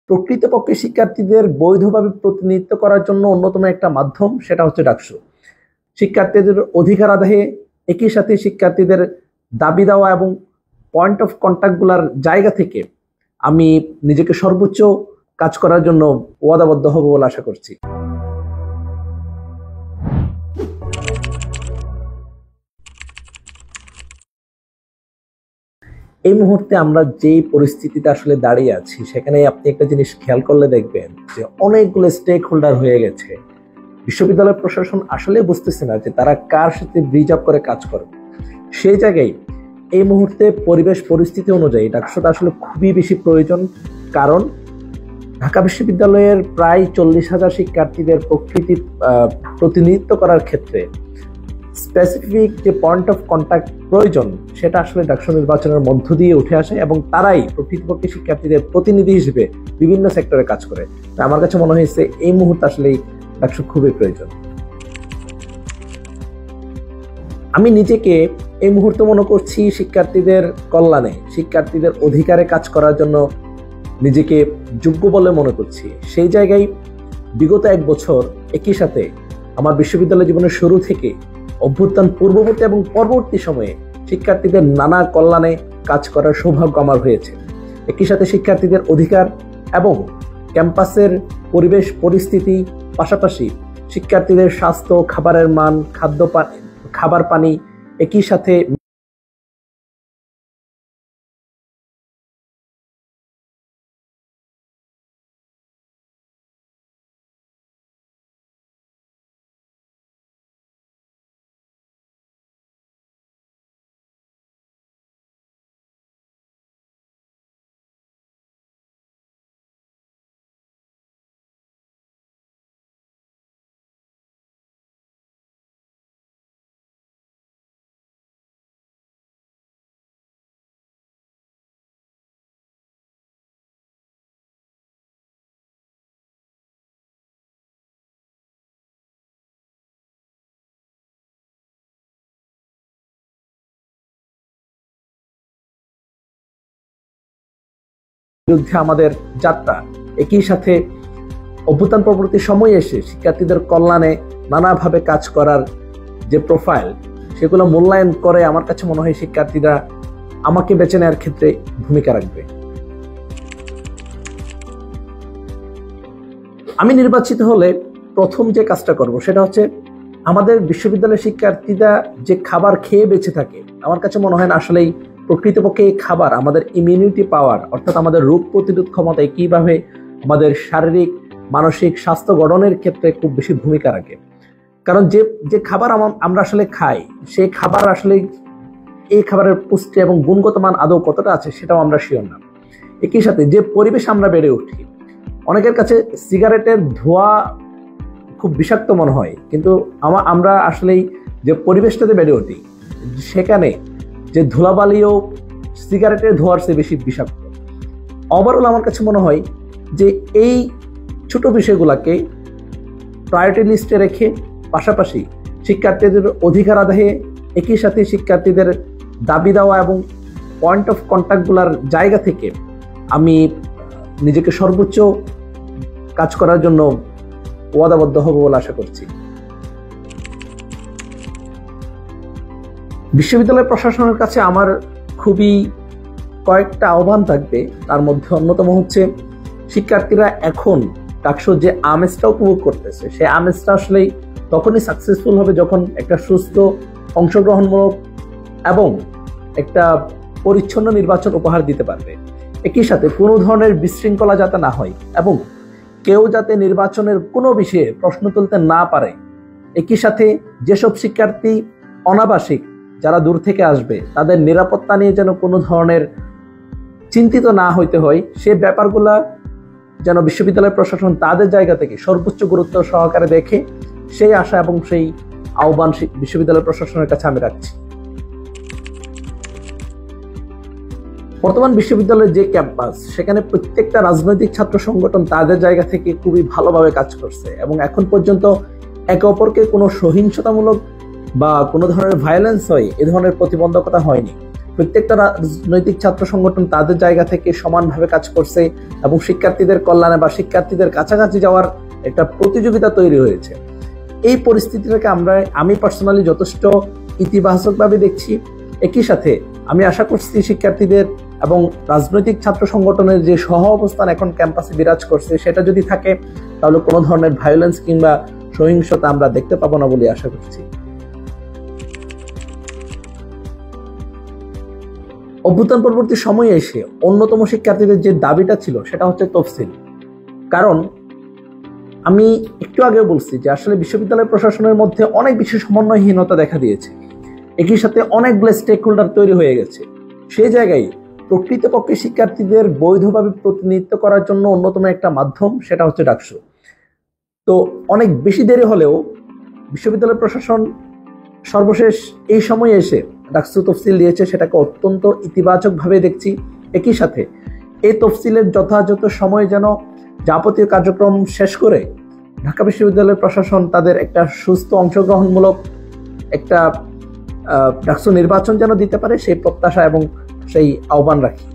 প্রকৃতপক্ষে শিক্ষার্থীদের বৈধভাবে প্রতিনিধিত্ব করার জন্য অন্যতম একটা মাধ্যম সেটা হচ্ছে ডাকসু। শিক্ষার্থীদের অধিকার আদায়ে একই সাথে শিক্ষার্থীদের দাবি দেওয়া এবং পয়েন্ট অফ কন্ট্যাক্টগুলোর জায়গা থেকে আমি নিজেকে সর্বোচ্চ কাজ করার জন্য ওয়াদাবদ্ধ হব বলে আশা করছি। এই মুহূর্তে আমরা যেই পরিস্থিতিতে আসলে দাঁড়িয়ে আছি সেখানে আপনি একটা জিনিস খেয়াল করলে দেখবেন যে অনেকগুলো স্টেক হোল্ডার হয়ে গেছে। বিশ্ববিদ্যালয় প্রশাসন আসলে বুঝতেছে না যে তারা কার সাথে ব্রিজ আপ করে কাজ করবে। সেই জায়গায় এই মুহূর্তে পরিবেশ পরিস্থিতি অনুযায়ী ডাকসুটা আসলে খুবই বেশি প্রয়োজন। কারণ ঢাকা বিশ্ববিদ্যালয়ের প্রায় 40,000 শিক্ষার্থীদের প্রতিনিধিত্ব করার ক্ষেত্রে স্পেসিফিক যে পয়েন্ট অফ কন্ট্যাক্ট প্রয়োজন সেটা আসলে ডাকসু নির্বাচনের মধ্য দিয়ে উঠে আসে এবং তারাই প্রকৃতপক্ষে শিক্ষার্থীদের প্রতিনিধি হিসেবে বিভিন্ন সেক্টরে কাজ করে। আমার কাছে মনে হয়েছে এই মুহূর্তে আসলে ডাকসু খুবই প্রয়োজন। আমি নিজেকে এই মুহূর্তে মনে করছি শিক্ষার্থীদের কল্যাণে, শিক্ষার্থীদের অধিকারে কাজ করার জন্য নিজেকে যোগ্য বলে মনে করছি। সেই জায়গায় বিগত 1 বছর একই সাথে আমার বিশ্ববিদ্যালয় জীবনের শুরু থেকে অভ্যুত্থান পূর্ববর্তী এবং পরবর্তী সময়ে শিক্ষার্থীদের নানা কল্যাণে কাজ করার সৌভাগ্য আমার হয়েছে। একই সাথে শিক্ষার্থীদের অধিকার এবং ক্যাম্পাসের পরিবেশ পরিস্থিতি, পাশাপাশি শিক্ষার্থীদের স্বাস্থ্য, খাবারের মান, খাবার পানি, একই সাথে বিরুদ্ধে আমাদের যাত্রা, একই সাথে অভ্যুত্থান পরবর্তী সময়ে এসে শিক্ষার্থীদের কল্যাণে নানাভাবে কাজ করার যে প্রোফাইল সেগুলো মূল্যায়ন করে আমার কাছে মনে হয় শিক্ষার্থীরা আমাকে বেছে নেওয়ার ক্ষেত্রে ভূমিকা রাখবে। আমি নির্বাচিত হলে প্রথম যে কাজটা করব সেটা হচ্ছে আমাদের বিশ্ববিদ্যালয়ের শিক্ষার্থীরা যে খাবার খেয়ে বেঁচে থাকে, আমার কাছে মনে হয় না আসলেই প্রকৃতপক্ষে এই খাবার আমাদের ইমিউনিটি পাওয়ার অর্থাৎ আমাদের রোগ প্রতিরোধ ক্ষমতায় কিভাবে আমাদের শারীরিক মানসিক স্বাস্থ্য গঠনের ক্ষেত্রে খুব বেশি ভূমিকা রাখে। কারণ যে খাবার আমরা আসলে খাই সেই খাবার আসলে এই খাবারের পুষ্টি এবং গুণগত মান আদৌ কতটা আছে সেটাও আমরা শিওর না। একই সাথে যে পরিবেশ আমরা বেড়ে উঠি, অনেকের কাছে সিগারেটের ধোঁয়া খুব বিষাক্ত মনে হয়, কিন্তু আমরা আসলেই যে পরিবেশটাতে বেড়ে উঠি সেখানে যে ধুলাবালিও সিগারেটের ধোঁয়ার চেয়ে বেশি বিষাক্ত। ওভারঅল আমার কাছে মনে হয় যে এই ছোট বিষয়গুলোকে প্রায়োরিটি লিস্টে রেখে পাশাপাশি শিক্ষার্থীদের অধিকার আদায়ে একই সাথে শিক্ষার্থীদের দাবি দেওয়া এবং পয়েন্ট অফ কন্ট্যাক্টগুলোর জায়গা থেকে আমি নিজেকে সর্বোচ্চ কাজ করার জন্য ওয়াদাবদ্ধ হব বলে আশা করছি। বিশ্ববিদ্যালয় প্রশাসনের কাছে আমার খুবই কয়েকটা আহ্বান থাকবে। তার মধ্যে অন্যতম হচ্ছে শিক্ষার্থীরা এখন ডাকসুর যে আমেজটা উপভোগ করতেছে সেই আমেজটা আসলেই তখনই সাকসেসফুল হবে যখন একটা সুস্থ, অংশগ্রহণমূলক এবং একটা পরিচ্ছন্ন নির্বাচন উপহার দিতে পারবে। একই সাথে কোনো ধরনের বিশৃঙ্খলা যাতে না হয় এবং কেউ যাতে নির্বাচনের কোনো বিষয়ে প্রশ্ন তুলতে না পারে। একই সাথে যেসব শিক্ষার্থী অনাবাসিক যারা দূর থেকে আসবে তাদের নিরাপত্তা নিয়ে যেন কোনো ধরনের চিন্তিত না হইতে হয়, সে ব্যাপারগুলা যেন বিশ্ববিদ্যালয় প্রশাসন তাদের জায়গা থেকে সর্বোচ্চ গুরুত্ব সহকারে দেখে, সেই আশা এবং সেই আহ্বান বিশ্ববিদ্যালয় প্রশাসনের কাছে আমি রাখছি। বর্তমান বিশ্ববিদ্যালয়ের যে ক্যাম্পাস সেখানে প্রত্যেকটা রাজনৈতিক ছাত্র সংগঠন তাদের জায়গা থেকে খুবই ভালোভাবে কাজ করছে এবং এখন পর্যন্ত একে অপরকে কোনো সহিংসতামূলক বা কোনো ধরনের ভায়োলেন্স হয় এ ধরনের প্রতিবন্ধকতা হয়নি। প্রত্যেকটা রাজনৈতিক ছাত্র সংগঠন তাদের জায়গা থেকে সমানভাবে কাজ করছে এবং শিক্ষার্থীদের কল্যাণে বা শিক্ষার্থীদের কাছাকাছি যাওয়ার একটা প্রতিযোগিতা তৈরি হয়েছে। এই পরিস্থিতিটাকে আমি পার্সোনালি যথেষ্ট ইতিবাচকভাবে দেখছি। একই সাথে আমি আশা করছি শিক্ষার্থীদের এবং রাজনৈতিক ছাত্র সংগঠনের যে সহ অবস্থান এখন ক্যাম্পাসে বিরাজ করছে সেটা যদি থাকে তাহলে কোনো ধরনের ভায়োলেন্স কিংবা সহিংসতা আমরা দেখতে পাবো না বলে আশা করছি। অভ্যুত্থান পরবর্তী সময়ে এসে অন্যতম শিক্ষার্থীদের যে দাবিটা ছিল সেটা হচ্ছে তফসিল। কারণ আমি একটু আগেও বলছি যে আসলে বিশ্ববিদ্যালয় প্রশাসনের মধ্যে অনেক বেশি সমন্বয়হীনতা দেখা দিয়েছে। একই সাথে অনেকগুলো স্টেক হোল্ডার তৈরি হয়ে গেছে। সেই জায়গায় প্রকৃতপক্ষে শিক্ষার্থীদের বৈধভাবে প্রতিনিধিত্ব করার জন্য অন্যতম একটা মাধ্যম সেটা হচ্ছে ডাকসু। তো অনেক বেশি দেরি হলেও বিশ্ববিদ্যালয় প্রশাসন সর্বশেষ এই সময়ে এসে ডাকসু তফসিল দিয়েছে, সেটাকে অত্যন্ত ইতিবাচকভাবে দেখছি। একই সাথে এই তফসিলের যথাযথ সময় যেন যাবতীয় কার্যক্রম শেষ করে ঢাকা বিশ্ববিদ্যালয় প্রশাসন তাদের একটা সুস্থ অংশগ্রহণমূলক একটা ডাকসু নির্বাচন যেন দিতে পারে সেই প্রত্যাশা এবং সেই আহ্বান রাখি।